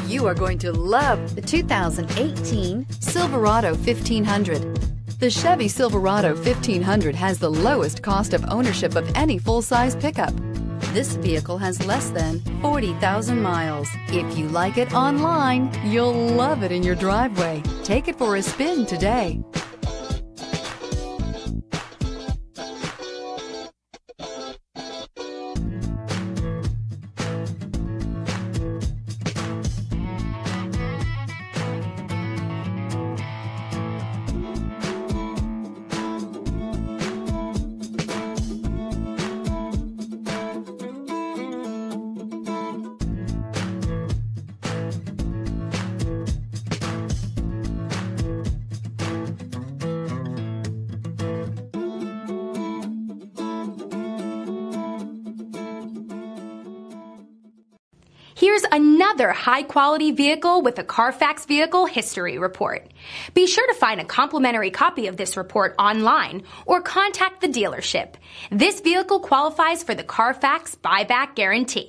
You are going to love the 2018 Silverado 1500. The Chevy Silverado 1500 has the lowest cost of ownership of any full-size pickup. This vehicle has less than 40,000 miles. If you like it online, you'll love it in your driveway. Take it for a spin today. Here's another high-quality vehicle with a Carfax Vehicle History Report. Be sure to find a complimentary copy of this report online or contact the dealership. This vehicle qualifies for the Carfax Buyback Guarantee.